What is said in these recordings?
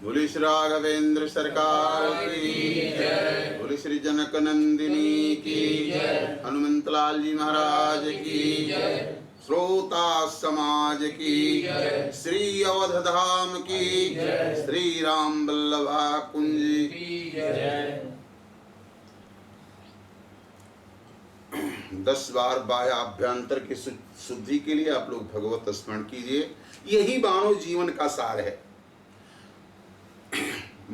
बोले श्री राघवेंद्र सरकार की जय। बोले श्री जनक नंदिनी की जय। हनुमंतलाल जी महाराज की जय। श्रोता समाज की जय। श्री अवध धाम की जय। श्री राम वल्लभा कुंज की जय। 10 बार बाह्य अभ्यंतर की शुद्धि के लिए आप लोग भगवत स्मरण कीजिए। यही मानव जीवन का सार है।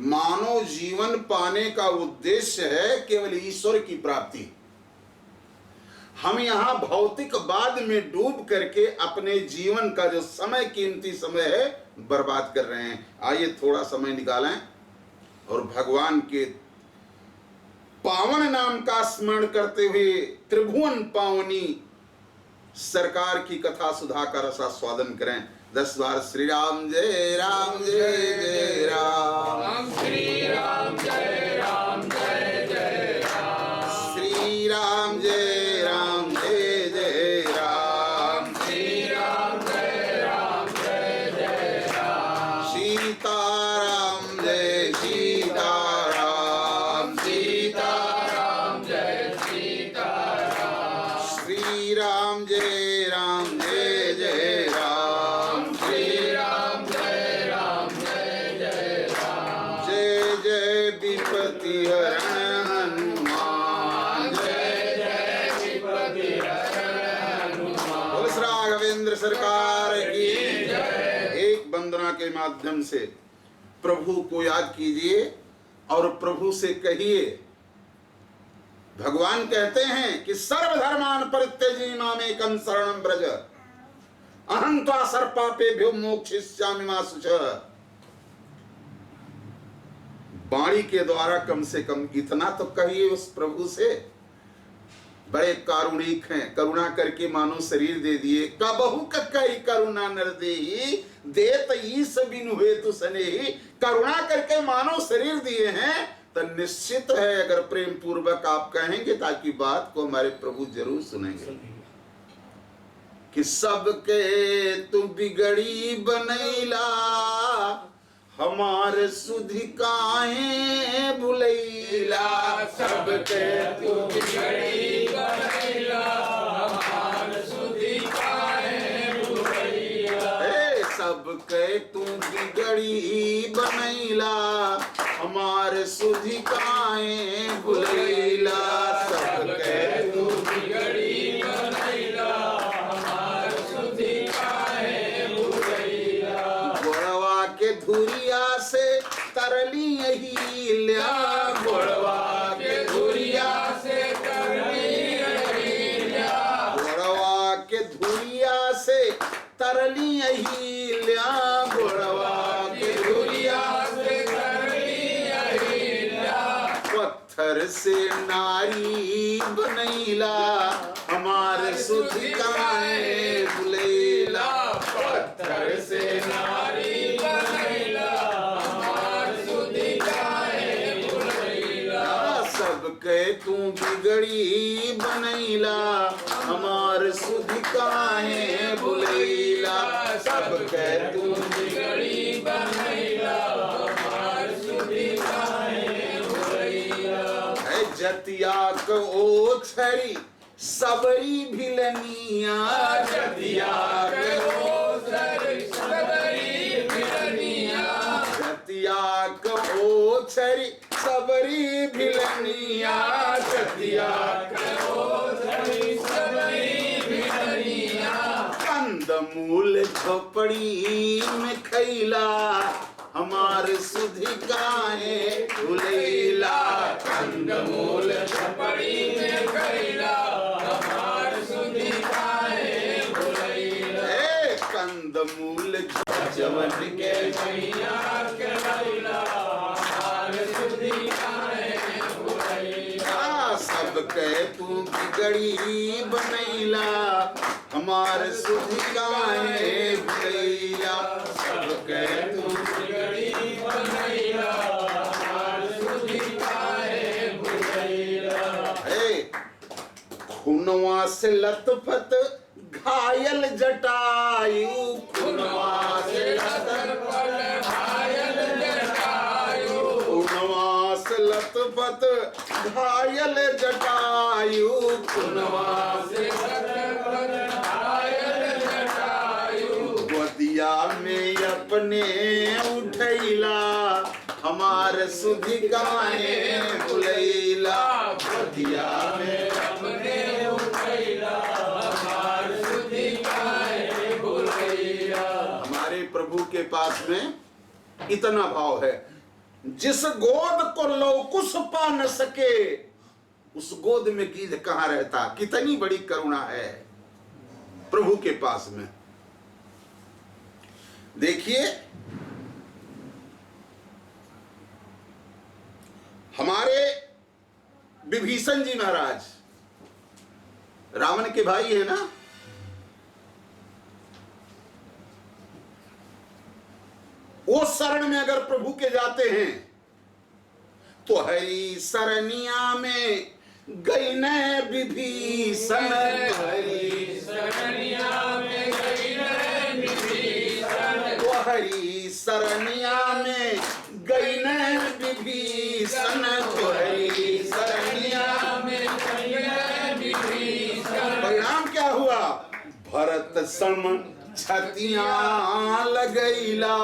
मानव जीवन पाने का उद्देश्य है केवल ईश्वर की प्राप्ति। हम यहाँ भौतिकवाद में डूब करके अपने जीवन का जो समय, कीमती समय है, बर्बाद कर रहे हैं। आइए थोड़ा समय निकालें और भगवान के पावन नाम का स्मरण करते हुए त्रिभुवन पावनी सरकार की कथा सुधा का रसास्वादन करें। 10 बार श्री राम जय राम जय जय राम। श्री राम जय राम जय जय राम। श्री राम जय राम जय जय राम। श्री राम जय राम जय जय राम। सीताराम जय सीताराम। सीताराम जय सीताराम। श्री राम जय राम जय जय राम। श्री राम जय राम जय जय राम। जय जय विपति हरण हनुमान। जय जय विपति हरण हनुमान। बोल श्री राघवेंद्र सरकार की जय। एक वंदना के माध्यम से प्रभु को याद कीजिए और प्रभु से कहिए। भगवान कहते हैं कि सर्वधर्मान परित्यज्य मामेकं शरणं व्रज अहं त्वा सर्वपापेभ्यो मोक्षयिष्यामि मा शुचः। वाणी के द्वारा कम से कम इतना तो कहिए उस प्रभु से। बड़े कारुणिक हैं, करुणा करके मानो शरीर दे दिए। कबहु कई करुणा नर देहि देत ईश बिनु हेतु सनेहि। करुणा करके मानो शरीर दिए हैं तो निश्चित है अगर प्रेम पूर्वक आप कहेंगे ताकि बात को हमारे प्रभु जरूर सुनेंगे। कि सबके तू बिगड़ी बनैला हमारे सुधि काहे भुलैला। सबके तू बिगड़ी बनैला हमार सुधि काहे भुलैला। सबके तू बिगड़ी बनैला हमारे सुधि काहे भुलैला। सबके तू बिगड़ी बनैला हमार सुधि काहे भुलैला। गोड़वा के धुरिया से तरली यही ल्या। गोड़वा के धुरिया से तरली यही ल्या। गोड़वा के धुरिया से तरली यही ल्या। गोड़वा के धुरिया से तरली यही ल्या। पत्थर से नारी बनैला हमारे सुधि काहे भुलैला। पत्थर से नारी बनैला हमार सुधि काहे भुलैला। सबके तू बिगड़ी बनैला हमार सुधि काहे भुलैला। सबके तू बिगड़ी बनैला हमार सुधि काहे भुलैला। जतिया को ओछरी सबरी भिलनिया। जतिया को सबरी भिलनिया। जतिया को ओछरी सबरी भिलनिया। जतिया को सबरी भिलनिया। कंदमूल झोपड़ी में खैला हमारे सुधि काहे भुलैला। कंदमूल झोपड़ी में खैला हमार सुधि काहे भुलैला। कंदमूल जवन के मैया के लैला हमार सुधि काहे भुलैला। सबके तू बिगड़ी बनैला हमार सुधि काहे भुलैला। सबके तू बिगड़ी बनैला हमार सुधि काहे भुलैला। खुनवा से लथपथ घायल जटायु। खुनवा से लथपथ घायल जटायु। पर्वत घायल जटायु, गोदिया में अपने उठैला हमार सुधि काहे भुलैला, गोदिया में अपने उठैला हमार सुधि काहे भुलैला। हमारे प्रभु के पास में इतना भाव है, जिस गोद को लौकुश पा न सके उस गोद में गीध कहां रहता। कितनी बड़ी करुणा है प्रभु के पास में। देखिए हमारे विभीषण जी महाराज रावण के भाई है ना, वो शरण में अगर प्रभु के जाते हैं तो हरी शरणिया में गई न विभीषण, हरी शरणिया में गई न विभीषण, तो हरी शरणिया में गई न विभीषण, तो हरी शरणिया में गई न विभीषण। परिणाम क्या हुआ? भरत सम छतियां लगैला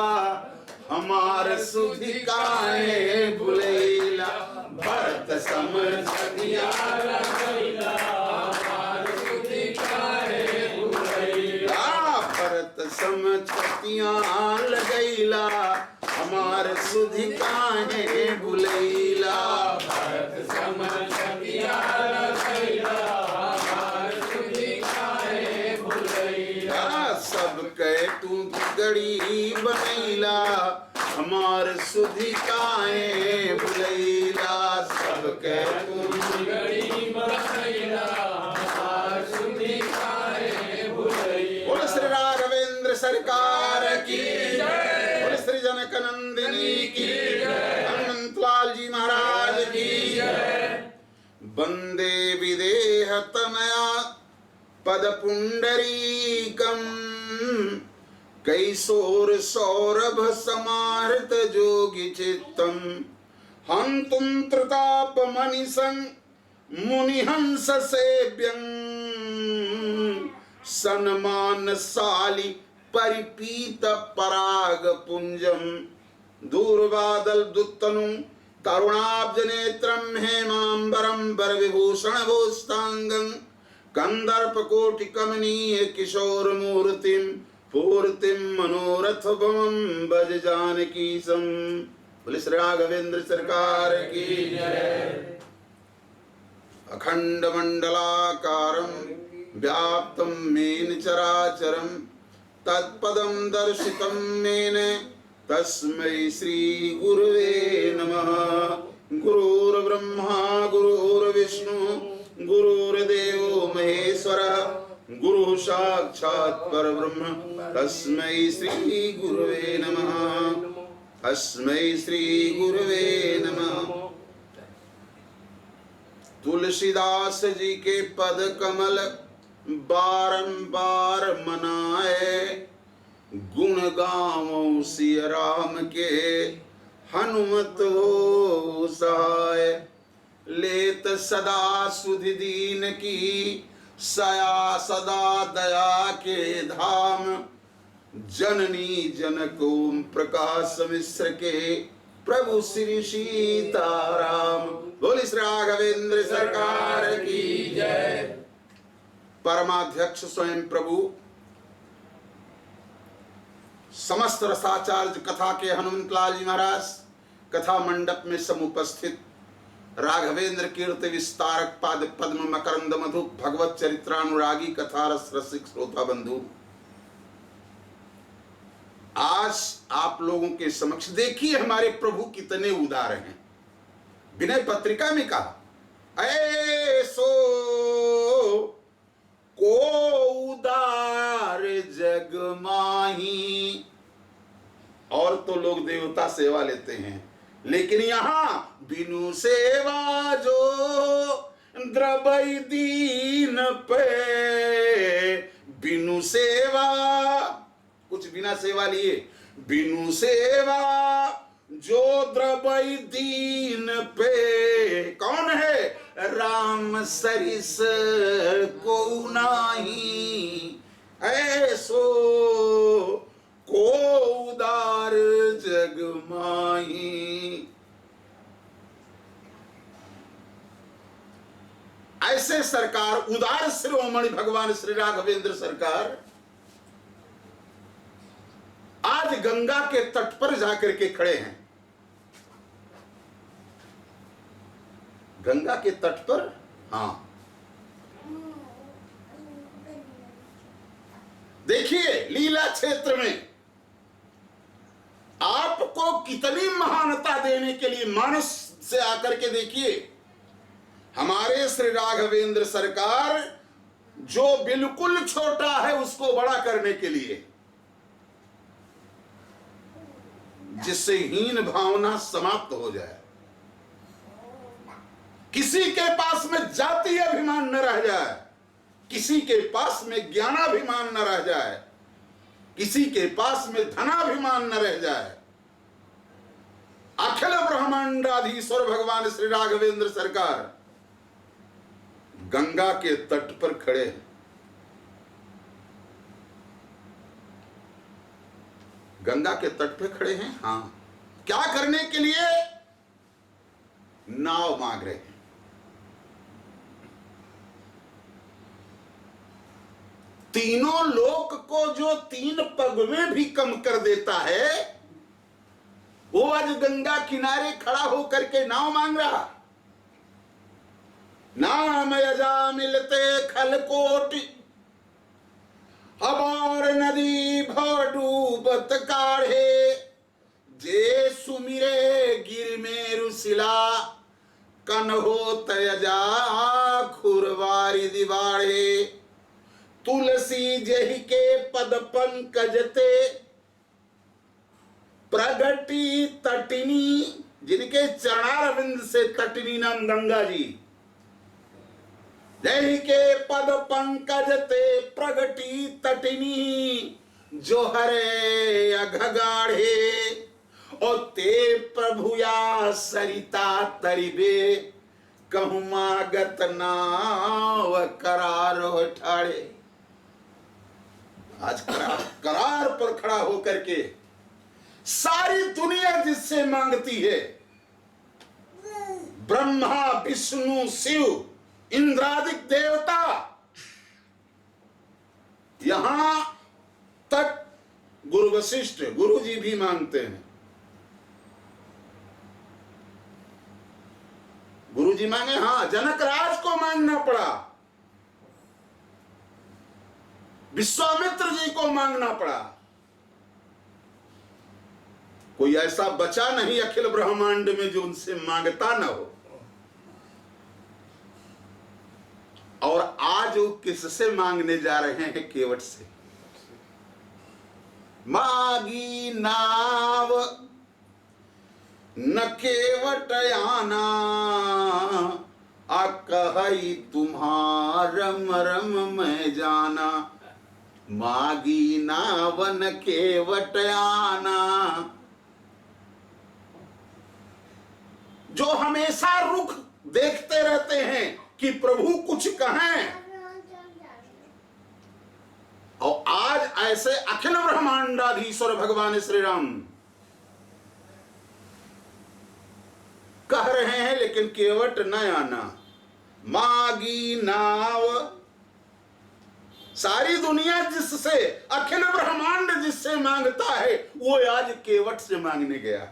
हमार सुधि काहे भुलैला, भरत सम छतियां लगैला हमार सुधि काहे भुलैला, भरत सम छतियां लगैला हमार सुधि काहे भुलैला, भरत सम छतियां लगैला हमार सुधि काहे भुलैला, सब कह तू बिगड़ी बनैला हमार सुधि काहे भुलैला, सब कह तू बिगड़ी बनैला हमार सुधि काहे भुलैला। बोल श्री राघवेंद्र सरकार की जय, बोल श्री जनक नंदिनी की जय, हनुमंतलाल जी महाराज की जय। वंदे विदेह तनया पद पुंडरीकम कैशोर सौरभ समाहृत जोगी चित्तम, हंतुम त्रिताप मनिसं मुनिहंस सेव्यं, सन्मानशाली परिपीत पराग पुंजम, दूरबादल दुत्तनु करुणाब्ज नेत्रम हेमांबरम वर विभूषण भूषांगं, कंदर्प कोटि कमनीय किशोर मूर्तिम, पूर्तिम मनोरथ भवम भज जानकी सम। बोले श्री राघवेंद्र सरकार की जय। अखंड मंडलाकारं व्याप्तं मेन चराचरं तत्पदं दर्शितं मेन तस्मै श्री गुरुवे नमः। गुरुर्ब्रह्मा गुरुर्विष्णु गुरुर्देवो महेश्वरः, गुरु साक्षात् परब्रह्म तस्मै श्री गुरुवे नमः, तस्मै श्री गुरुवे नमः। तुलसीदास जी के पद कमल बारंबार मनाए, गुण गावों सिय राम के हनुमत हो सहाय, लेत सदा सुधि दीन की सया सदा दया के धाम, जननी जनक ओम प्रकाश मिश्र के प्रभु श्री सीताराम। बोली श्री राघवेंद्र सरकार की जय। परमाध्यक्ष स्वयं प्रभु समस्त रसाचार्य कथा के हनुमंतलाल जी महाराज कथा मंडप में समुपस्थित राघवेंद्र कीर्ति विस्तारक पाद पद्म मकरंद मधु भगवत चरित्रानुरागी कथा रस रसिक श्रोता बंधु, आज आप लोगों के समक्ष देखिए हमारे प्रभु कितने उदार हैं। विनय पत्रिका में कहा, ऐसो को उदार जग माही। और तो लोग देवता सेवा लेते हैं, लेकिन यहां बिनु सेवा जो द्रवई दीन पे, बिनु सेवा कुछ बिना सेवा लिए, बिनु सेवा जो द्रवई दीन पे, कौन है? राम सरिस को नाही, ऐसो को उदार जग माही। ऐसे सरकार, उदार शिरोमणि भगवान श्री राघवेंद्र सरकार आज गंगा के तट पर जाकर के खड़े हैं। गंगा के तट पर, हां, देखिए लीला क्षेत्र में आपको कितनी महानता देने के लिए मानस से आकर के देखिए, हमारे श्री राघवेंद्र सरकार जो बिल्कुल छोटा है उसको बड़ा करने के लिए, जिससे हीन भावना समाप्त हो जाए, किसी के पास में जाति अभिमान न रह जाए, किसी के पास में ज्ञानाभिमान न रह जाए, किसी के पास में धनाभिमान न रह जाए। अखिल ब्रह्मांडाधीश्वर भगवान श्री राघवेंद्र सरकार गंगा के तट पर खड़े हैं। गंगा के तट पे खड़े हैं, हां, क्या करने के लिए? नाव मांग रहे हैं। तीनों लोक को जो 3 पग में भी कम कर देता है, वो आज गंगा किनारे खड़ा होकर के नाव मांग रहा। नाम यजा मिलते खलकोट, अबार नदी भव डूबत काढ़े, जे सुमिरे गिर मेरु शिला, कन हो तयजा खुरवारी दिवाड़े, तुलसी जहि के पद पंकजते, प्रगति तटिनी, जिनके चरणारविंद से तटिनी नाम गंगा जी, जहि के पद पंकजते प्रगति तटिनी, जो हरे अघगाढ़े, और ते प्रभुया सरिता तरिबे, कहूमागत नाव करार ठाड़े। आज करार पर खड़ा होकर के सारी दुनिया जिससे मांगती है, ब्रह्मा विष्णु शिव इंद्रादिक देवता, यहां तक गुरु वशिष्ठ गुरु जी भी मांगते हैं। गुरु जी मांगे, हां, जनक राज को मांगना पड़ा, विश्वामित्र जी को मांगना पड़ा। कोई ऐसा बचा नहीं अखिल ब्रह्मांड में जो उनसे मांगता ना हो। और आज वो किससे मांगने जा रहे हैं? केवट से। मागी नाव न केवट आना, अकहई तुम्हारा मरम में जाना। मागी नावन केवट आना, जो हमेशा रुख देखते रहते हैं कि प्रभु कुछ कहें, और आज ऐसे अखिल ब्रह्मांडाधीश्वर भगवान श्री राम कह रहे हैं, लेकिन केवट न आना। मागी नाव, सारी दुनिया जिससे, अखिल ब्रह्मांड जिससे मांगता है, वो आज केवट से मांगने गया।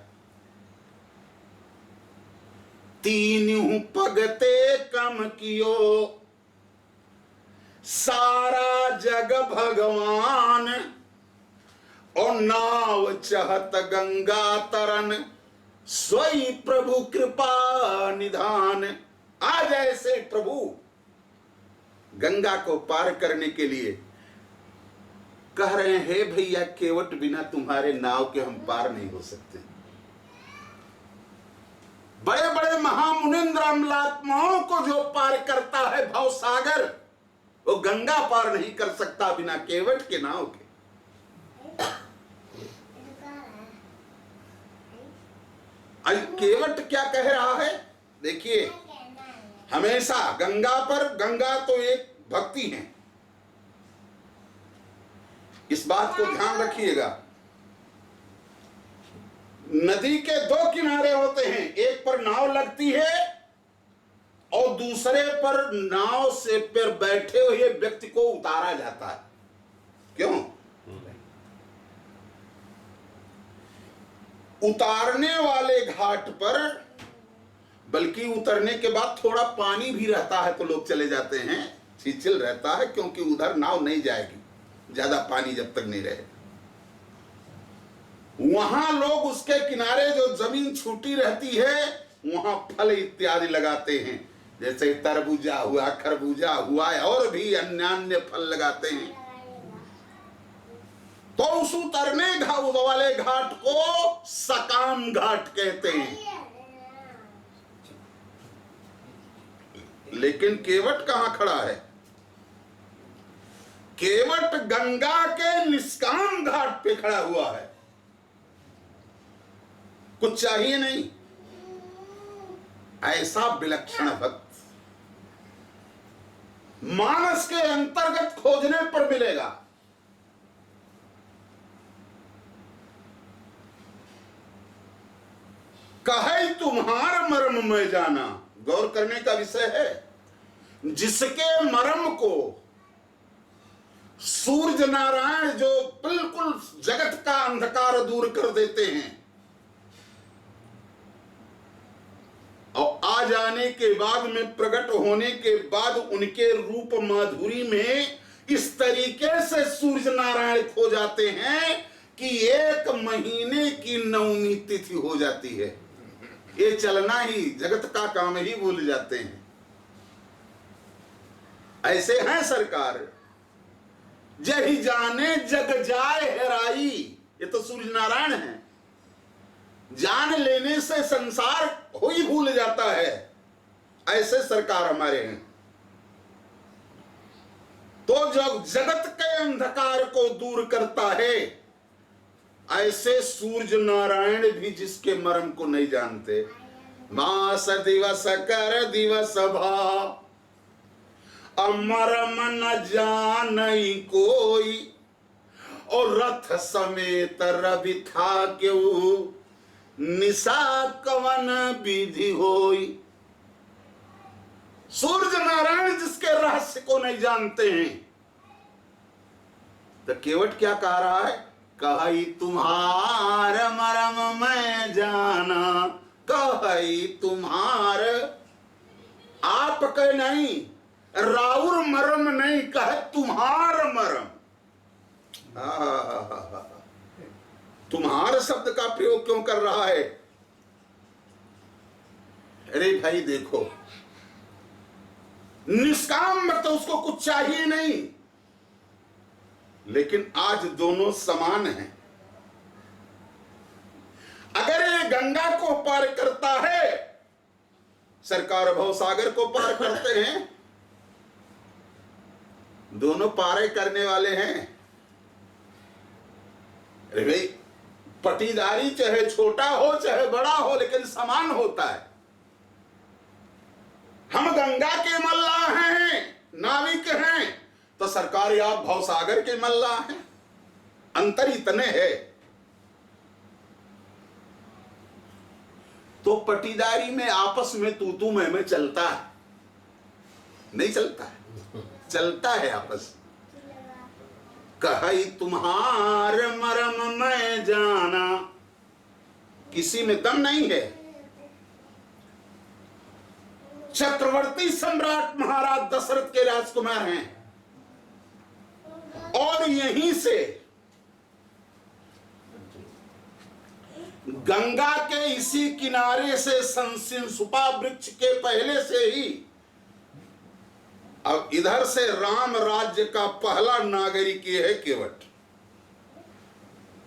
तीनों पगते कम कियो, सारा जग भगवान, और नाव चहत गंगा तरन, सोई प्रभु कृपा निधान। आज ऐसे प्रभु गंगा को पार करने के लिए कह रहे हैं, भैया केवट बिना तुम्हारे नाव के हम पार नहीं हो सकते। बड़े बड़े महामुनिंद्र अमलात्माओं को जो पार करता है भव सागर, वो गंगा पार नहीं कर सकता बिना केवट के नाव के। केवट क्या कह रहा है? देखिए, हमेशा गंगा पर, गंगा तो एक भक्ति है, इस बात को ध्यान रखिएगा। नदी के दो किनारे होते हैं, एक पर नाव लगती है और दूसरे पर नाव से पर बैठे हुए व्यक्ति को उतारा जाता है। क्यों? उतारने वाले घाट पर, बल्कि उतरने के बाद थोड़ा पानी भी रहता है तो लोग चले जाते हैं, छिछिल रहता है, क्योंकि उधर नाव नहीं जाएगी ज्यादा पानी जब तक नहीं रहे। वहां लोग उसके किनारे जो जमीन छूटी रहती है वहां फल इत्यादि लगाते हैं, जैसे तरबूजा हुआ, खरबूजा हुआ, और भी अन्य फल लगाते हैं। तो उस उतरने वाले घाट को सकाम घाट कहते हैं। लेकिन केवट कहां खड़ा है? केवट गंगा के निष्काम घाट पे खड़ा हुआ है। कुछ चाहिए नहीं, ऐसा विलक्षण भक्त मानस के अंतर्गत खोजने पर मिलेगा। कहे तुम्हार मर्म में जाना, गौर करने का विषय है। जिसके मर्म को सूर्य नारायण जो बिल्कुल जगत का अंधकार दूर कर देते हैं, और आ जाने के बाद में, प्रकट होने के बाद उनके रूप माधुरी में इस तरीके से सूर्य नारायण खो जाते हैं कि 1 महीने की नवमी तिथि हो जाती है। ये चलना ही, जगत का काम ही भूल जाते हैं। ऐसे हैं सरकार। जही जाने जग जाए हेराई, ये तो सूर्य नारायण है। जान लेने से संसार हो ही भूल जाता है, ऐसे सरकार हमारे हैं। तो जब जगत के अंधकार को दूर करता है, ऐसे सूर्य नारायण भी जिसके मर्म को नहीं जानते। मास दिवस कर दिवस भा, अमरम न जानई कोई, और रथ समेत रवि था क्यों, निशा कवन विधि होई। सूर्य नारायण जिसके रहस्य को नहीं जानते हैं, तो केवट क्या कह रहा है? कही तुम्हार मरम मैं जाना, कही तुम्हार, आपके नहीं, राउर मरम नहीं, कहे तुम्हार मरम। तुम्हार शब्द का प्रयोग क्यों कर रहा है? अरे भाई देखो, निष्काम मतलब उसको कुछ चाहिए नहीं, लेकिन आज दोनों समान हैं। अगर ये गंगा को पार करता है, सरकार भवसागर को पार करते हैं, दोनों पारे करने वाले हैं। अरे भाई, पटीदारी चाहे छोटा हो चाहे बड़ा हो, लेकिन समान होता है। हम गंगा के मल्लाह हैं, नाविक हैं, तो सरकार आप भवसागर के मल्लाह हैं। अंतर इतने है। तो पटीदारी में आपस में तू मैं चलता है, नहीं चलता है? चलता है आपस। कही तुम्हार मरम मैं जाना, किसी में दम नहीं है। चक्रवर्ती सम्राट महाराज दशरथ के राजकुमार हैं, और यहीं से गंगा के इसी किनारे से संसिंसुपा वृक्ष के पहले से ही, अब इधर से राम राज्य का पहला नागरिक ये है केवट।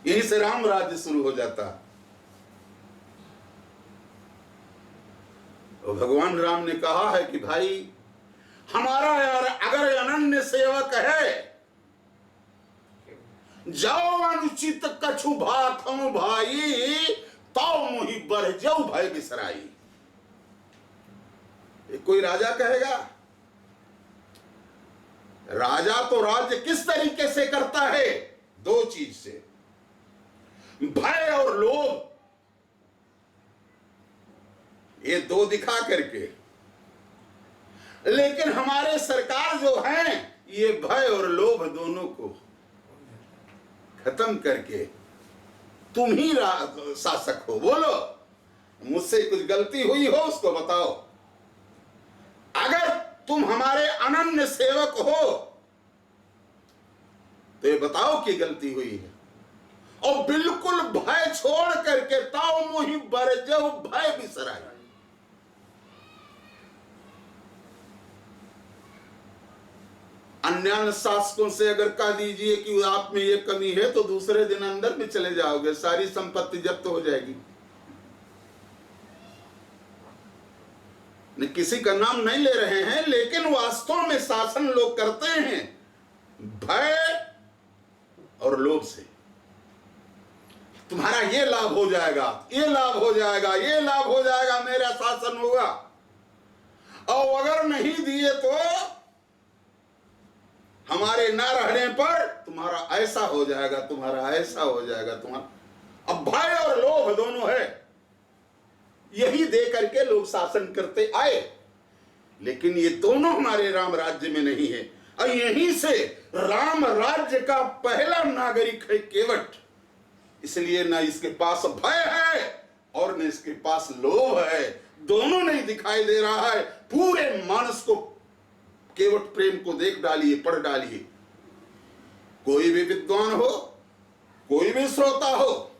यहीं से राम राज्य शुरू हो जाता। तो भगवान राम ने कहा है कि भाई हमारा यार अगर अनन्य सेवक है, जाओ अनुचित कछु भाखों भाई, ताऊ मुही बढ़ जाऊ भय बिसराई। ये कोई राजा कहेगा? राजा तो राज्य किस तरीके से करता है? दो चीज से, भय और लोभ, ये दो दिखा करके। लेकिन हमारे सरकार जो है ये भय और लोभ दोनों को खत्म करके तुम ही शासक हो। बोलो, मुझसे कुछ गलती हुई हो उसको बताओ। अगर तुम हमारे अनन्य सेवक हो तो ये बताओ कि गलती हुई है। और बिल्कुल भय छोड़ करके ताऊ मुहि बरजऊ भय बिसराई। अन्य शासकों से अगर कह दीजिए कि आप में ये कमी है तो दूसरे दिन अंदर में चले जाओगे, सारी संपत्ति जब्त हो जाएगी। न किसी का नाम नहीं ले रहे हैं, लेकिन वास्तव में शासन लोग करते हैं भय और लोभ से। तुम्हारा ये लाभ हो जाएगा, ये लाभ हो जाएगा, ये लाभ हो जाएगा, मेरा शासन होगा। और अगर नहीं दिए तो हमारे ना रहने पर तुम्हारा ऐसा हो जाएगा, तुम्हारा ऐसा हो जाएगा, तुम्हारा। अब भय और लोभ दोनों है, यही दे करके लोग शासन करते आए। लेकिन ये दोनों हमारे राम राज्य में नहीं है। और यहीं से राम राज्य का पहला नागरिक है केवट। इसलिए ना इसके पास भय है और न इसके पास लोभ है, दोनों नहीं दिखाई दे रहा है। पूरे मानस को केवट प्रेम को देख डालिए, पढ़ डालिए। कोई भी विद्वान हो, कोई भी श्रोता हो,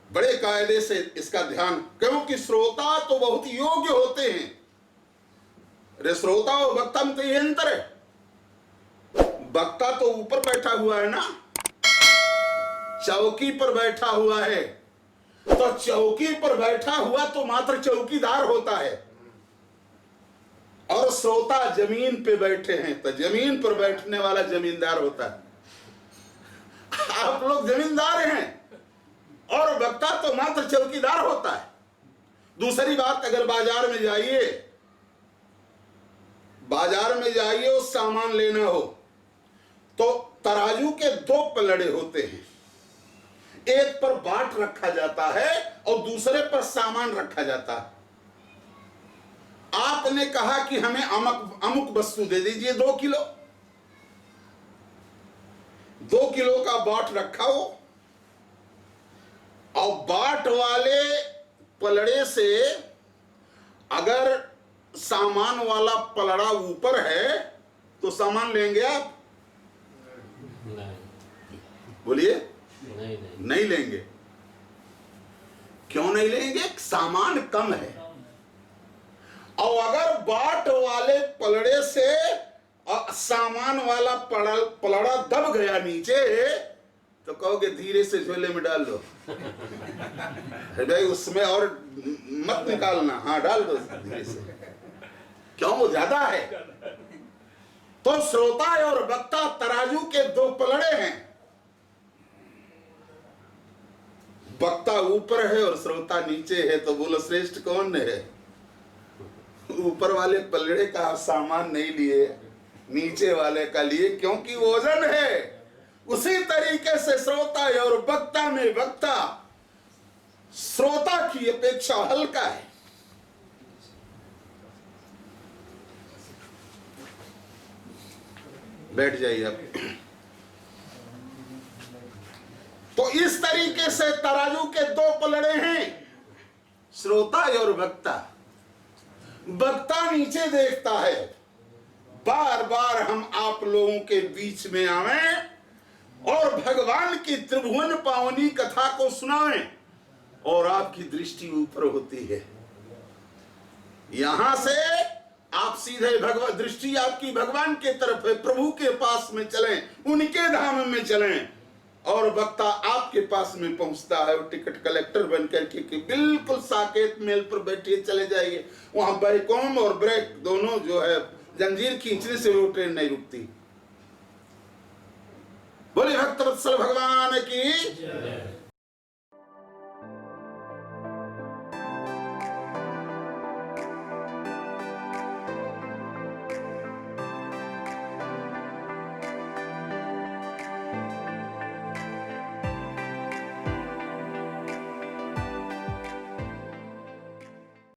बड़े कायदे से इसका ध्यान, क्योंकि श्रोता तो बहुत योग्य होते हैं। अरे श्रोता और वक्ता में तो ये अंतर है। वक्ता तो ऊपर बैठा हुआ है ना, चौकी पर बैठा हुआ है। तो चौकी पर बैठा हुआ तो मात्र चौकीदार होता है, और श्रोता जमीन पे बैठे हैं तो जमीन पर बैठने वाला जमींदार होता है। आप लोग जमींदार हैं और वक्ता तो मात्र चौकीदार होता है। दूसरी बात, अगर बाजार में जाइए, बाजार में जाइए और सामान लेना हो तो तराजू के दो पलड़े होते हैं। एक पर बाट रखा जाता है और दूसरे पर सामान रखा जाता है। आपने कहा कि हमें अमुक वस्तु दे दीजिए 2 किलो। 2 किलो का बाट रखा हो और बाट वाले पलड़े से अगर सामान वाला पलड़ा ऊपर है तो सामान लेंगे आप? बोलिए, नहीं लेंगे। क्यों नहीं लेंगे? सामान कम है। और अगर बाट वाले पलड़े से सामान वाला पलड़ा दब गया नीचे तो कहोगे धीरे से झोले में डाल दो। भाई उसमें और मत निकालना, हाँ डाल दो धीरे से, क्यों वो ज्यादा है। तो श्रोता और वक्ता तराजू के 2 पलड़े हैं। वक्ता ऊपर है और श्रोता नीचे है, तो बोलो श्रेष्ठ कौन है? ऊपर वाले पलड़े का आप सामान नहीं लिए, नीचे वाले का लिए, क्योंकि वजन है। उसी तरीके से श्रोता और वक्ता में वक्ता श्रोता की अपेक्षा हल्का है। बैठ जाइए आप। तो इस तरीके से तराजू के 2 पलड़े हैं, श्रोता और वक्ता। वक्ता नीचे देखता है। बार बार हम आप लोगों के बीच में आवें और भगवान की त्रिभुवन पावनी कथा को सुनाएं, और आपकी दृष्टि ऊपर होती है। यहां से आप सीधे भगवान, दृष्टि आपकी भगवान के तरफ है, प्रभु के पास में चलें, उनके धाम में चलें। और वक्ता आपके पास में पहुंचता है और टिकट कलेक्टर बनकर के कि बिल्कुल साकेत मेल पर बैठिए, चले जाइए। वहां बैकॉम और ब्रेक दोनों जो है जंजीर खींचने से वो ट्रेन नहीं रुकती। बोले भक्तवत्सल भगवान की।